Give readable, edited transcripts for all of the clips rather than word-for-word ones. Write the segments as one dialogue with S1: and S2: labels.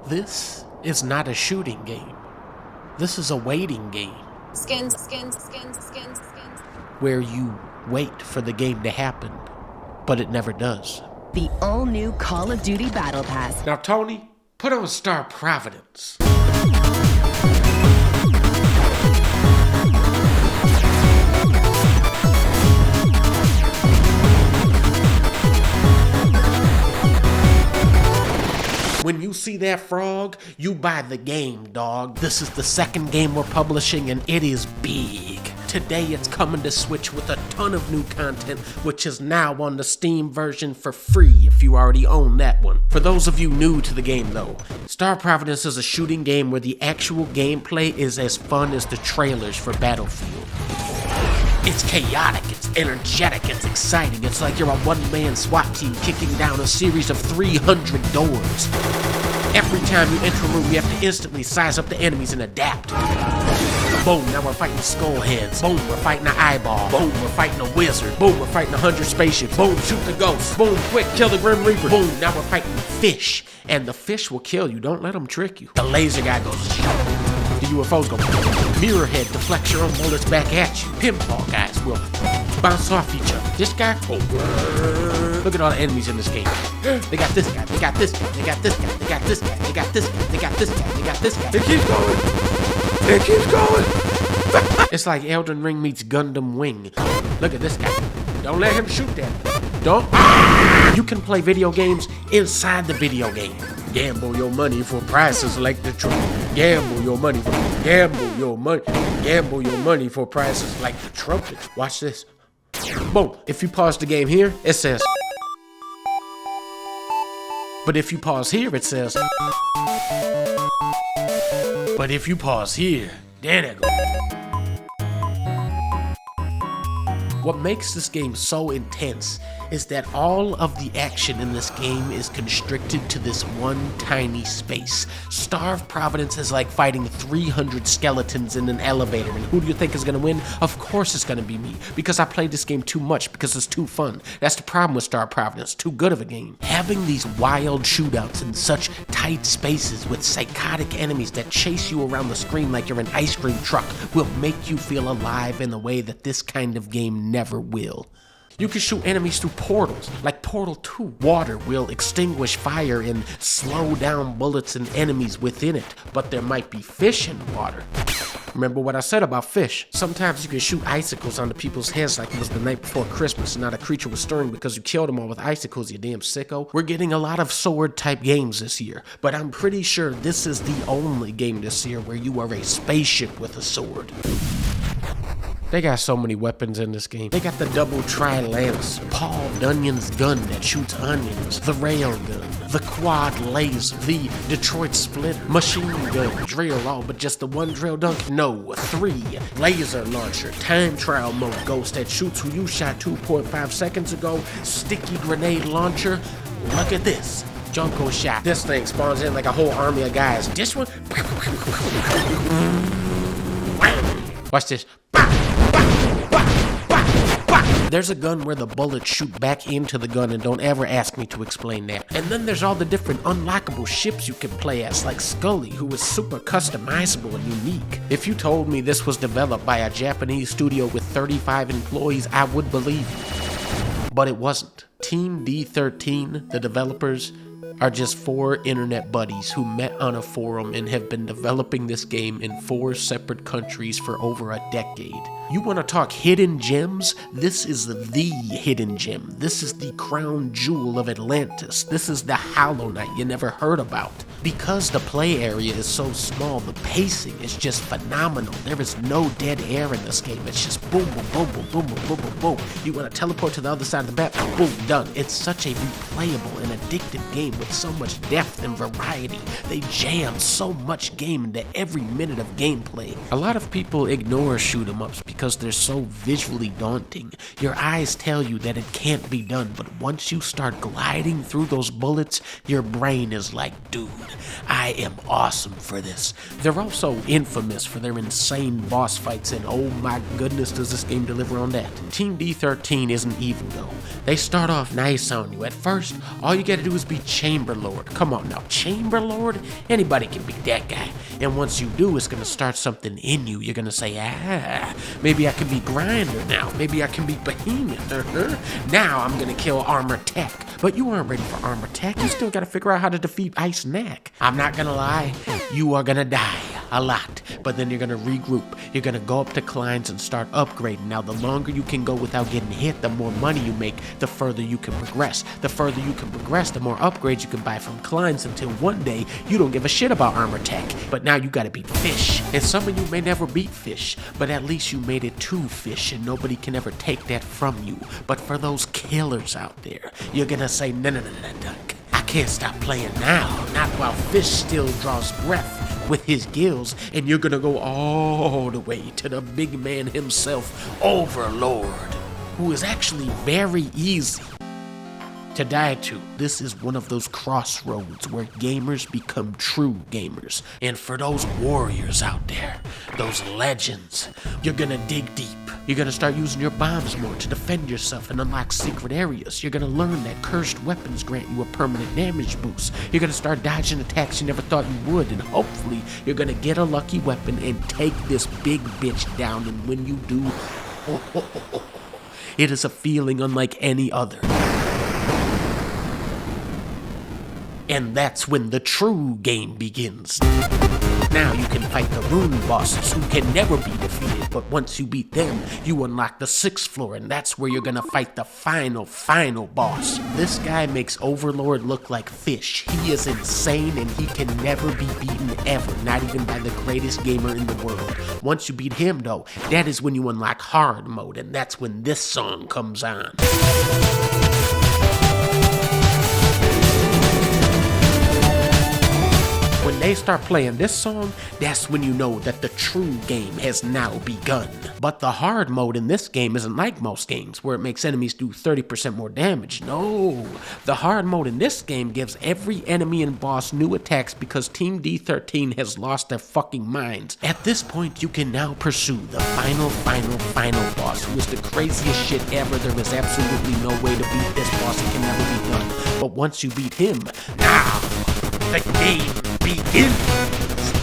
S1: This is not a shooting game. This is a waiting game.
S2: Skins.
S1: Where you wait for the game to happen, but it never does.
S3: The all-new Call of Duty Battle Pass.
S1: Now, Tony, put on Star Providence. When you see that frog, you buy the game, dog. This is the second game we're publishing, and it is big. Today it's coming to Switch with a ton of new content, which is now on the Steam version for free if you already own that one. For those of you new to the game though, Star Providence is a shooting game where the actual gameplay is as fun as the trailers for Battlefield. It's chaotic, it's energetic, it's exciting. It's like you're a one-man SWAT team kicking down a series of 300 doors. Every time you enter a room, you have to instantly size up the enemies and adapt. Boom, now we're fighting skull heads. Boom, we're fighting an eyeball. Boom, we're fighting a wizard. Boom, we're fighting 100 spaceships. Boom, shoot the ghost. Boom, quick, kill the Grim Reaper. Boom, now we're fighting fish. And the fish will kill you, don't let them trick you. The laser guy goes, the UFOs go, mirror head deflects your own bullets back at you. Pinball guys will bounce off each other. This guy, look at all the enemies in this game. They got this guy, they got this guy, they got this guy, they got this guy, they got this guy, they got this guy, they got this guy. It keeps going. It keeps going. It's like Elden Ring meets Gundam Wing. Look at this guy. Don't let him shoot that. Don't. You can play video games inside the video game. Gamble your money for prices like the truth. Gamble your money for prices like the trumpet. Watch this. Boom. If you pause the game here, it says. But if you pause here, it says. But if you pause here, there it goes. What makes this game so intense is that all of the action in this game is constricted to this one tiny space. Starve Providence is like fighting 300 skeletons in an elevator, and who do you think is gonna win? Of course it's gonna be me, because I played this game too much, because it's too fun. That's the problem with Starve Providence, too good of a game. Having these wild shootouts in such tight spaces with psychotic enemies that chase you around the screen like you're an ice cream truck will make you feel alive in a way that this kind of game never will. You can shoot enemies through portals, like Portal 2. Water will extinguish fire and slow down bullets and enemies within it, but there might be fish in the water. Remember what I said about fish? Sometimes you can shoot icicles onto people's heads like it was the night before Christmas and not a creature was stirring because you killed them all with icicles, you damn sicko. We're getting a lot of sword-type games this year, but I'm pretty sure this is the only game this year where you are a spaceship with a sword. They got so many weapons in this game. They got the double tri-lance, Paul Bunyan's gun that shoots onions, the rail gun, the quad laser, the Detroit splitter, machine gun, drill, all but just the one drill dunk? No, 3, laser launcher, time trial mode ghost that shoots who you shot 2.5 seconds ago, sticky grenade launcher. Look at this. Junko shot. This thing spawns in like a whole army of guys. This one. Watch this. There's a gun where the bullets shoot back into the gun, and don't ever ask me to explain that. And then there's all the different unlockable ships you can play as, like Scully, who is super customizable and unique. If you told me this was developed by a Japanese studio with 35 employees, I would believe you. But it wasn't. Team D13, the developers, are just 4 internet buddies who met on a forum and have been developing this game in 4 separate countries for over a decade. You want to talk hidden gems? This is the hidden gem. This is the crown jewel of Atlantis. This is the Hollow Knight you never heard about. Because the play area is so small, the pacing is just phenomenal. There is no dead air in this game. It's just boom, boom, boom, boom, boom, boom, boom, boom, boom. You want to teleport to the other side of the map? Boom, done. It's such a replayable and addictive game with so much depth and variety. They jam so much game into every minute of gameplay. A lot of people ignore shoot 'em ups because they're so visually daunting. Your eyes tell you that it can't be done, but once you start gliding through those bullets, your brain is like, dude, I am awesome for this. They're also infamous for their insane boss fights, and oh my goodness does this game deliver on that. Team D13 isn't evil though. They start off nice on you. At first, all you gotta do is be Chamber Lord. Come on now, Chamber Lord? Anybody can be that guy. And once you do, it's gonna start something in you. You're gonna say, maybe I can be Grinder now. Maybe I can be Behemoth. Now I'm gonna kill Armor Tech. But you aren't ready for Armor Tech. You still gotta figure out how to defeat Ice Knack. I'm not gonna lie, you are gonna die a lot. But then you're gonna regroup. You're gonna go up to Klein's and start upgrading. Now the longer you can go without getting hit, the more money you make, the further you can progress. The further you can progress, the more upgrades you can buy from Klein's, until one day you don't give a shit about Armor Tech. But now you gotta beat Fish. And some of you may never beat Fish, but at least you made it to Fish, and nobody can ever take that from you. But for those killers out there, you're gonna say, no, Duck. I can't stop playing now, not while Fish still draws breath with his gills, and you're gonna go all the way to the big man himself, Overlord, who is actually very easy to die to. This is one of those crossroads where gamers become true gamers. And for those warriors out there, those legends, you're gonna dig deep. You're gonna start using your bombs more to defend yourself and unlock secret areas. You're gonna learn that cursed weapons grant you a permanent damage boost. You're gonna start dodging attacks you never thought you would, and hopefully you're gonna get a lucky weapon and take this big bitch down. And when you do, it is a feeling unlike any other. And that's when the true game begins. Now you can fight the rune bosses who can never be defeated, but once you beat them, you unlock the 6th floor, and that's where you're gonna fight the final boss. This guy makes Overlord look like Fish. He is insane, and he can never be beaten ever, not even by the greatest gamer in the world. Once you beat him though, that is when you unlock hard mode, and that's when this song comes on. When they start playing this song, that's when you know that the true game has now begun. But the hard mode in this game isn't like most games, where it makes enemies do 30% more damage. No, the hard mode in this game gives every enemy and boss new attacks because Team D13 has lost their fucking minds. At this point, you can now pursue the final boss, who is the craziest shit ever. There is absolutely no way to beat this boss. It can never be done. But once you beat him, now the game begins.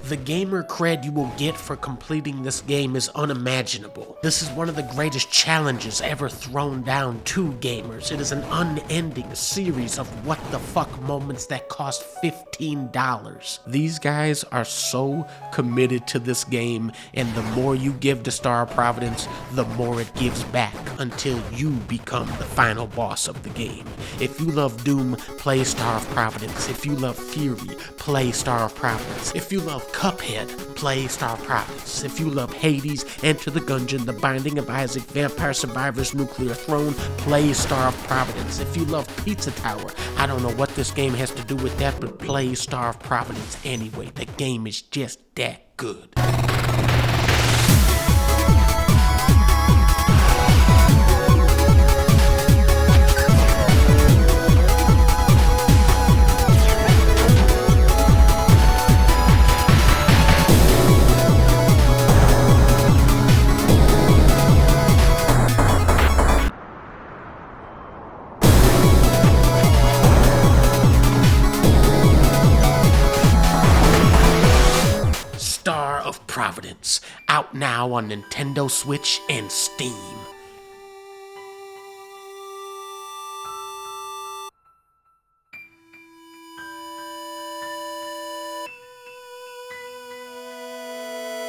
S1: The gamer cred you will get for completing this game is unimaginable. This is one of the greatest challenges ever thrown down to gamers. It is an unending series of what the fuck moments that cost $15. These guys are so committed to this game, and the more you give to Star of Providence, the more it gives back until you become the final boss of the game. If you love Doom, play Star of Providence. If you love Fury, play Star of Providence. If you love Cuphead, play Star of Providence. If you love Hades, Enter the Gungeon, The Binding of Isaac, Vampire Survivors, Nuclear Throne, play Star of Providence. If you love Pizza Tower, I don't know what this game has to do with that, but play Star of Providence anyway. The game is just that good. Providence, out now on Nintendo Switch and Steam.